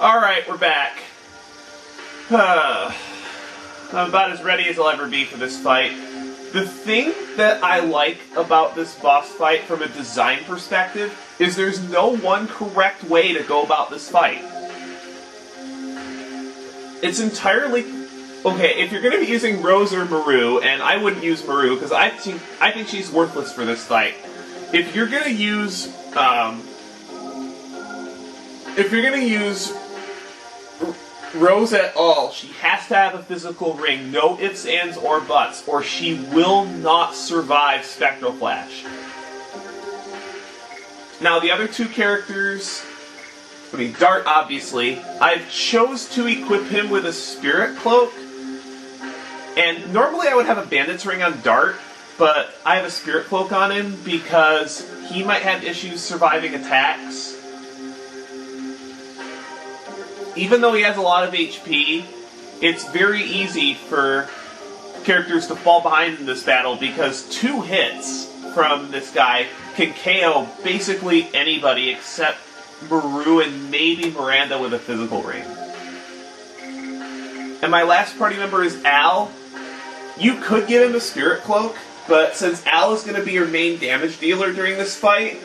Alright, we're back. I'm about as ready as I'll ever be for this fight. The thing that I like about this boss fight from a design perspective is there's no one correct way to go about this fight. It's entirely... Okay, if you're going to be using Rose or Maru, and I wouldn't use Maru because I think she's worthless for this fight. If you're going to use... Rose at all, she has to have a physical ring, no ifs, ands, or buts, or she will not survive Spectral Flash. Now, the other two characters, Dart, obviously, I've chose to equip him with a Spirit Cloak, and normally I would have a Bandit's Ring on Dart, but I have a Spirit Cloak on him because he might have issues surviving attacks. Even though he has a lot of HP, it's very easy for characters to fall behind in this battle because 2 hits from this guy can KO basically anybody except Maru and maybe Miranda with a physical ring. And my last party member is Al. You could give him a Spirit Cloak, but since Al is going to be your main damage dealer during this fight,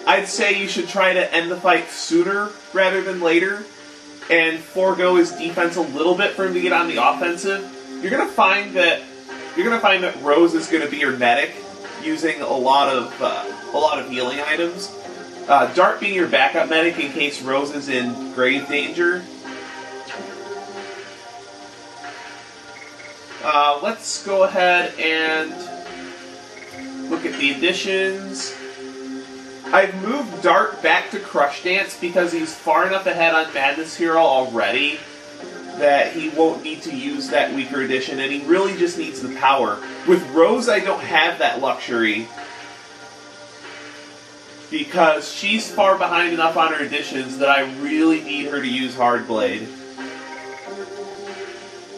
I'd say you should try to end the fight sooner rather than later, and forego his defense a little bit for him to get on the offensive. You're gonna find that Rose is gonna be your medic, using a lot of healing items. Dart being your backup medic in case Rose is in grave danger. Let's go ahead and look at the additions. I've moved Dart back to Crush Dance because he's far enough ahead on Madness Hero already that he won't need to use that weaker addition, and he really just needs the power. With Rose, I don't have that luxury because she's far behind enough on her additions that I really need her to use Hard Blade.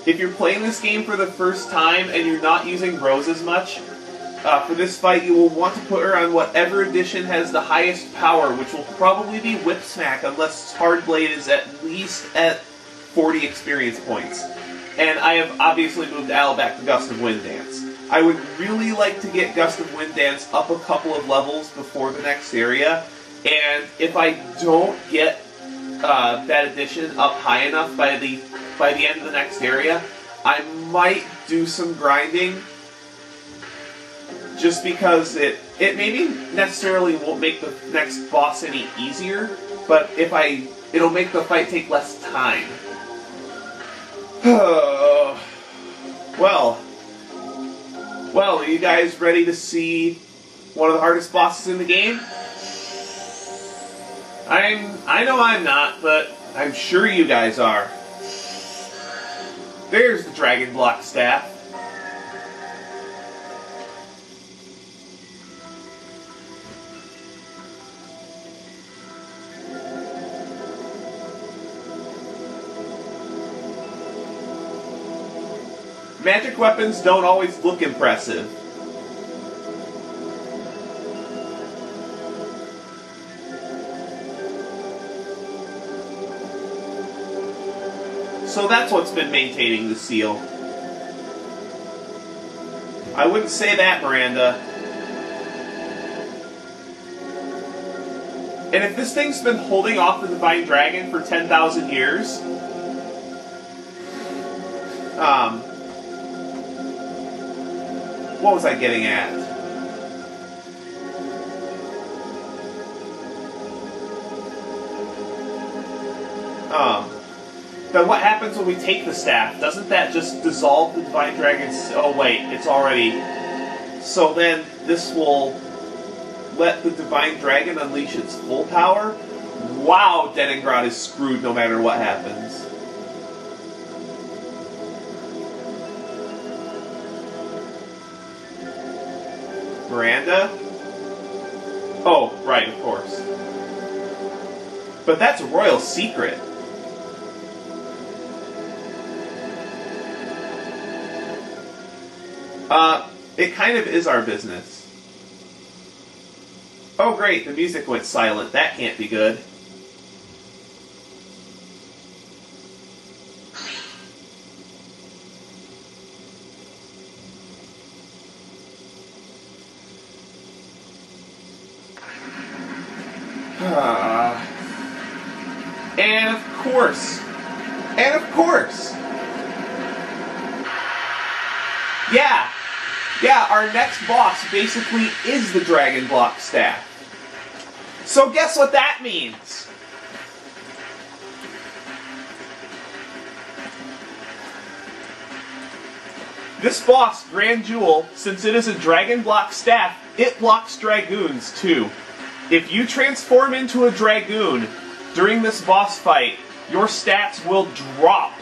If you're playing this game for the first time and you're not using Rose as much, for this fight, you will want to put her on whatever edition has the highest power, which will probably be Whip Smack, unless Hard Blade is at least at 40 experience points. And I have obviously moved Al back to Gust of Wind Dance. I would really like to get Gust of Wind Dance up a couple of levels before the next area, and if I don't get that edition up high enough by the end of the next area, I might do some grinding. Just because it maybe necessarily won't make the next boss any easier, but it'll make the fight take less time. Well, are you guys ready to see one of the hardest bosses in the game? I know I'm not, but I'm sure you guys are. There's the Dragon Block Staff. Magic weapons don't always look impressive. So that's what's been maintaining the seal. I wouldn't say that, Miranda. And if this thing's been holding off the Divine Dragon for 10,000 years, what was I getting at? Then what happens when we take the staff? Doesn't that just dissolve the Divine Dragon's... Oh wait, it's already... So then this will let the Divine Dragon unleash its full power? Wow, Deningrad is screwed no matter what happens. Miranda? Oh, right, of course. But that's a royal secret. It kind of is our business. Oh great, the music went silent. That can't be good. And of course, yeah, our next boss basically is the Dragon Block staff. So guess what that means? This boss, Grand Jewel, since it is a Dragon Block staff, it blocks Dragoons too. If you transform into a Dragoon during this boss fight, your stats will drop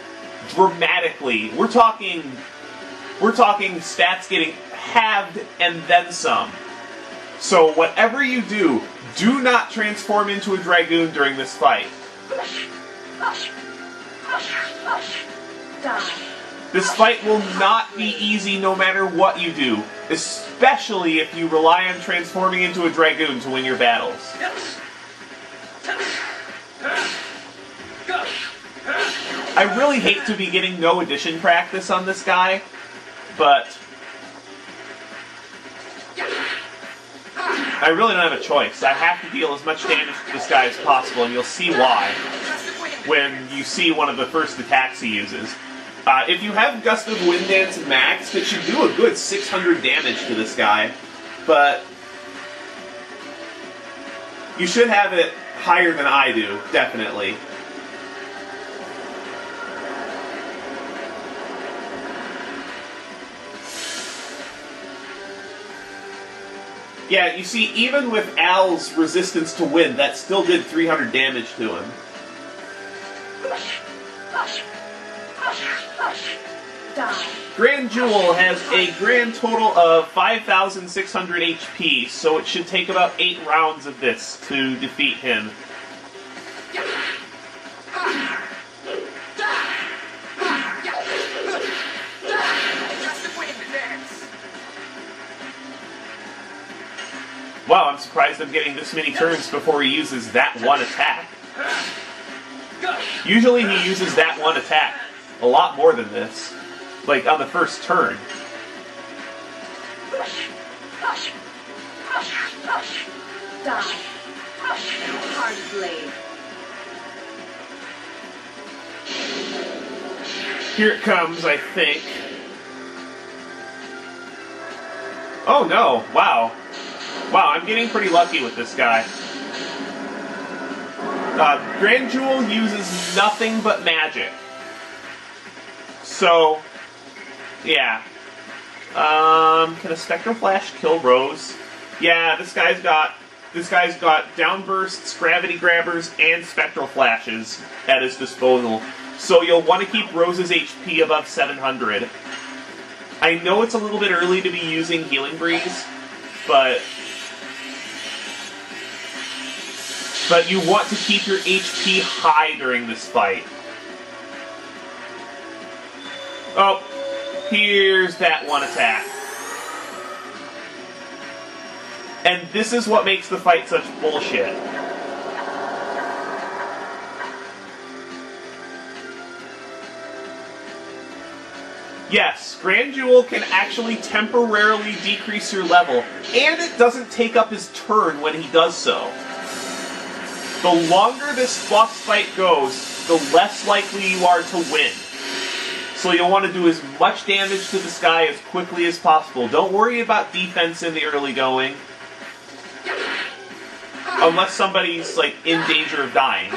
dramatically. We're talking stats getting halved and then some. So whatever you do, do not transform into a Dragoon during this fight. This fight will not be easy no matter what you do, especially if you rely on transforming into a Dragoon to win your battles. I really hate to be getting no addition practice on this guy, but I really don't have a choice. I have to deal as much damage to this guy as possible, and you'll see why when you see one of the first attacks he uses. If you have Gust of Wind Dance maxed, it should do a good 600 damage to this guy, but you should have it higher than I do, definitely. Yeah, you see, even with Al's resistance to wind, that still did 300 damage to him. Grand Jewel has a grand total of 5,600 HP, so it should take about 8 rounds of this to defeat him. Wow, I'm surprised I'm getting this many turns before he uses that one attack. Usually he uses that one attack a lot more than this. Like, on the first turn. Die. Hard blade. Here it comes, I think. Oh no, wow. Wow, I'm getting pretty lucky with this guy. Grand Jewel uses nothing but magic. So, yeah. Can a Spectral Flash kill Rose? Yeah, this guy's got Downbursts, Gravity Grabbers, and Spectral Flashes at his disposal. So you'll want to keep Rose's HP above 700. I know it's a little bit early to be using Healing Breeze, but you want to keep your HP high during this fight. Oh, here's that one attack. And this is what makes the fight such bullshit. Yes, Grand Jewel can actually temporarily decrease your level, and it doesn't take up his turn when he does so. The longer this boss fight goes, the less likely you are to win. So you'll want to do as much damage to this guy as quickly as possible. Don't worry about defense in the early going. Unless somebody's, like, in danger of dying.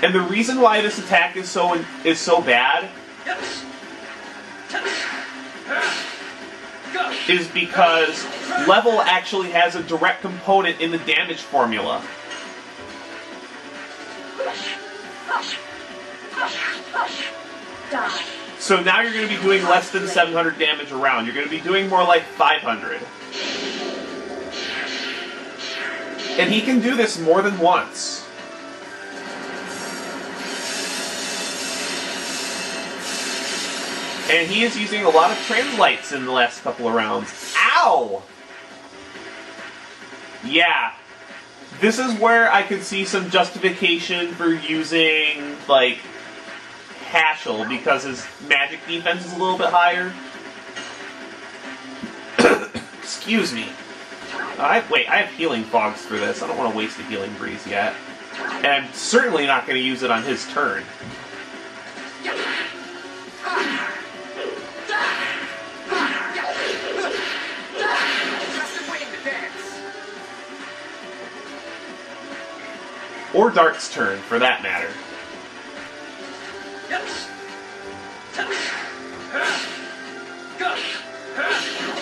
And the reason why this attack is so bad is because level actually has a direct component in the damage formula. So now you're going to be doing less than 700 damage a round. You're going to be doing more like 500. And he can do this more than once. And he is using a lot of translights in the last couple of rounds. Ow! Yeah. This is where I could see some justification for using, like, Hashel, because his magic defense is a little bit higher. Excuse me. I have healing fogs for this. I don't want to waste a healing breeze yet. And I'm certainly not going to use it on his turn. Or Dart's turn, for that matter.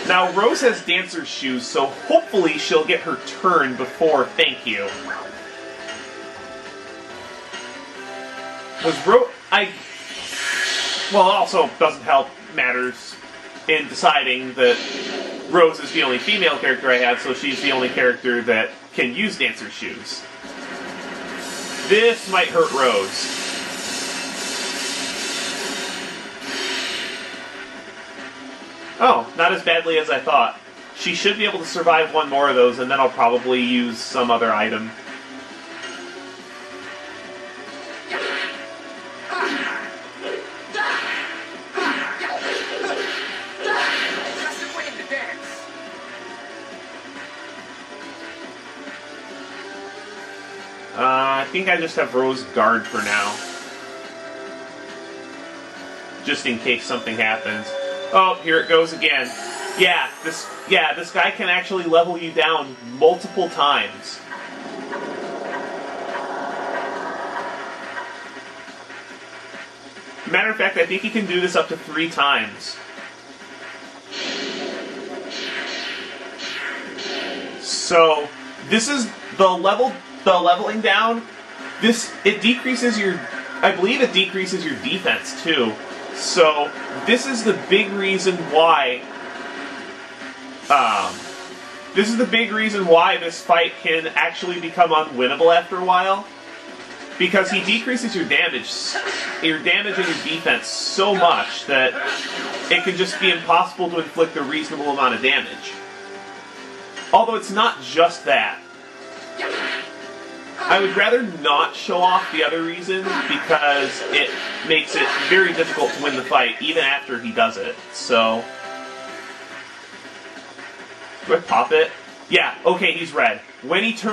Now, Rose has Dancer's Shoes, so hopefully she'll get her turn before Thank You. Well, it also doesn't help matters in deciding that Rose is the only female character I have, so she's the only character that can use Dancer's Shoes. This might hurt Rose. Oh, not as badly as I thought. She should be able to survive one more of those, and then I'll probably use some other item. I think I just have Rose guard for now. Just in case something happens. Oh, here it goes again. This guy can actually level you down multiple times. Matter of fact, I think he can do this up to 3 times. So, this is the leveling down. I believe it decreases your defense too. So, this is the big reason why this fight can actually become unwinnable after a while. Because he decreases your damage and your defense so much that it can just be impossible to inflict a reasonable amount of damage. Although it's not just that. I would rather not show off the other reason because it makes it very difficult to win the fight even after he does it. So, do I pop it? Yeah, okay, he's red. When his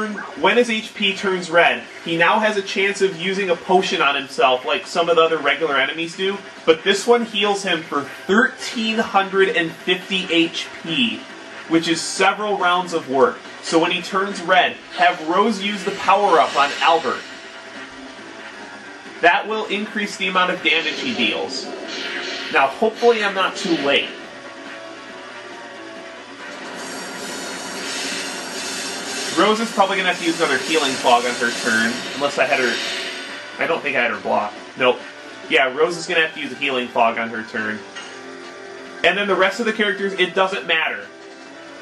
HP turns red, he now has a chance of using a potion on himself like some of the other regular enemies do, but this one heals him for 1,350 HP, which is several rounds of work. So when he turns red, have Rose use the power-up on Albert. That will increase the amount of damage he deals. Now, hopefully I'm not too late. Rose is probably going to have to use another healing fog on her turn, unless I had her... I don't think I had her block. Nope. Yeah, Rose is going to have to use a healing fog on her turn. And then the rest of the characters, it doesn't matter.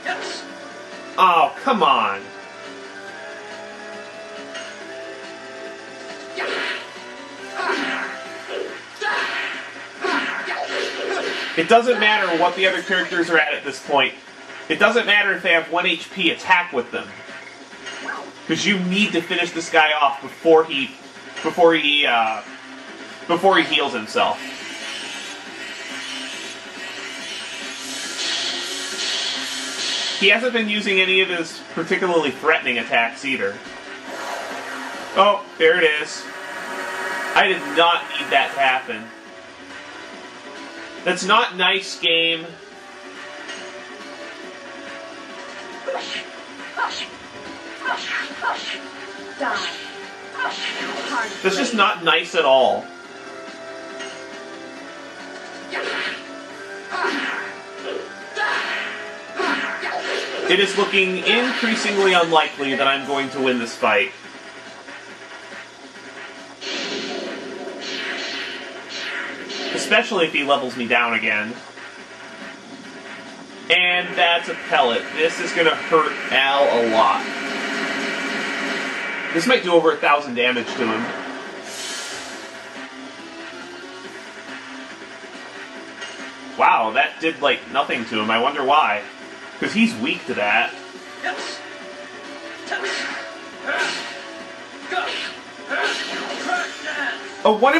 Yes. Oh, come on. It doesn't matter what the other characters are at this point. It doesn't matter if they have 1 HP attack with them. Because you need to finish this guy off before he heals himself. He hasn't been using any of his particularly threatening attacks either. Oh, there it is. I did not need that to happen. That's not nice, game. That's just not nice at all. It is looking increasingly unlikely that I'm going to win this fight. Especially if he levels me down again. And that's a pellet. This is going to hurt Al a lot. This might do over 1,000 damage to him. Wow, that did, like, nothing to him. I wonder why. Because he's weak to that. One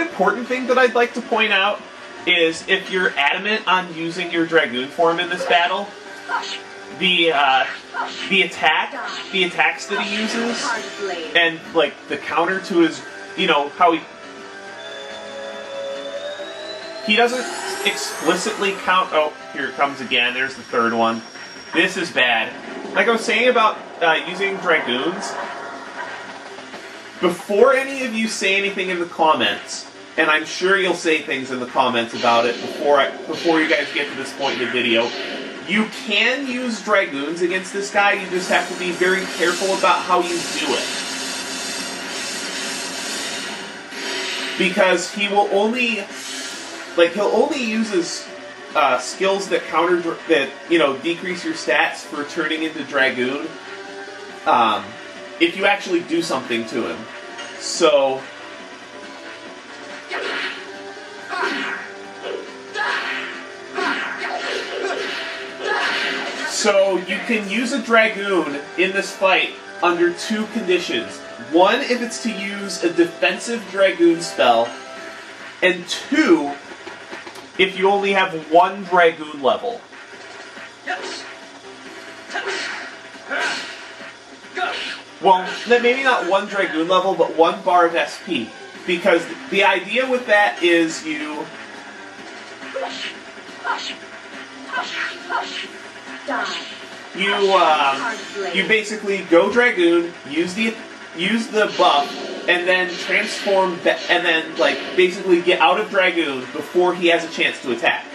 important thing that I'd like to point out is if you're adamant on using your Dragoon form in this battle, the attacks that he uses, and like the counter to his, how he doesn't explicitly count. Oh, here it comes again. There's the third one. This is bad. Like I was saying about using Dragoons, before any of you say anything in the comments, and I'm sure you'll say things in the comments about it before you guys get to this point in the video, you can use Dragoons against this guy, you just have to be very careful about how you do it. Because he will only, he'll only use his skills that decrease your stats for turning into Dragoon, if you actually do something to him. So you can use a Dragoon in this fight under two conditions. One, if it's to use a defensive Dragoon spell, and two, if you only have one Dragoon level. Well, maybe not one Dragoon level, but one bar of SP. Because the idea with that is you basically go Dragoon, use the buff, and then transform, and then basically get out of Dragoon before he has a chance to attack.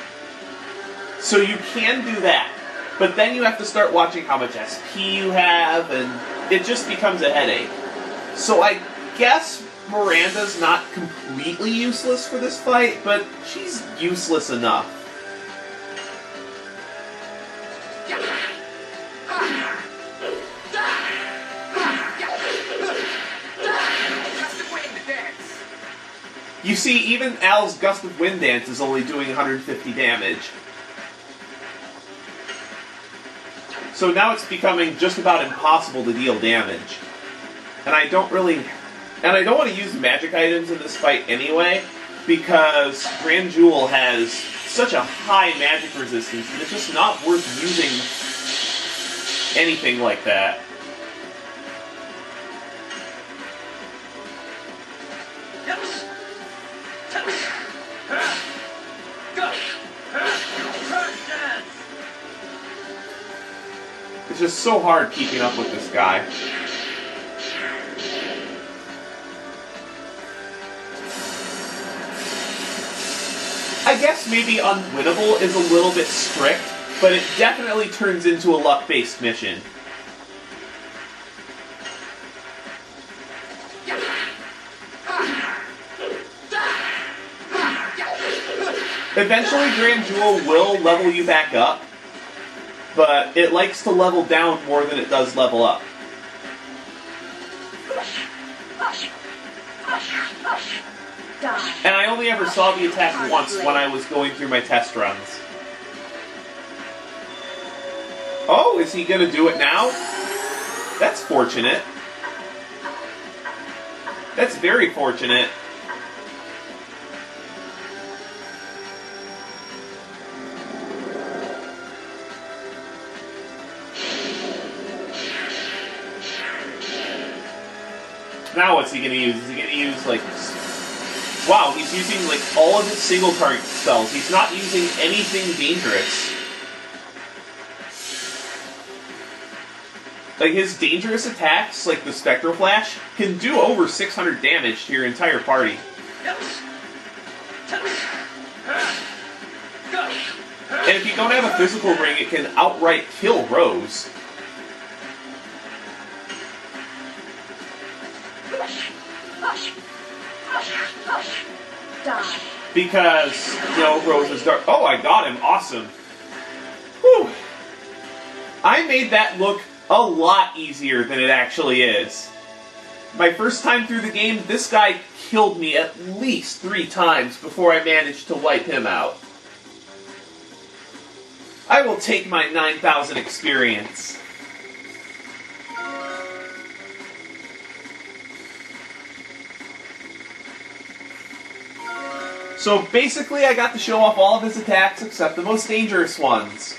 So you can do that, but then you have to start watching how much SP you have, and it just becomes a headache. So I guess Miranda's not completely useless for this fight, but she's useless enough. You see, even Al's Gust of Wind Dance is only doing 150 damage. So now it's becoming just about impossible to deal damage. And I don't want to use magic items in this fight anyway, because Grand Jewel has such a high magic resistance that it's just not worth using anything like that. It's just so hard keeping up with this guy. I guess maybe unwinnable is a little bit strict, but it definitely turns into a luck-based mission. Eventually, Grand Jewel will level you back up, but it likes to level down more than it does level up. And I only ever saw the attack once when I was going through my test runs. Oh, is he gonna do it now? That's fortunate. That's very fortunate. Now what's he gonna use? Is he gonna use, wow, he's using, all of his single target spells. He's not using anything dangerous. His dangerous attacks, like the Spectral Flash, can do over 600 damage to your entire party. And if you don't have a physical ring, it can outright kill Rose. Because, Rose is dark. Oh, I got him. Awesome. Whew. I made that look a lot easier than it actually is. My first time through the game, this guy killed me at least 3 times before I managed to wipe him out. I will take my 9,000 experience. So basically, I got to show off all of his attacks except the most dangerous ones.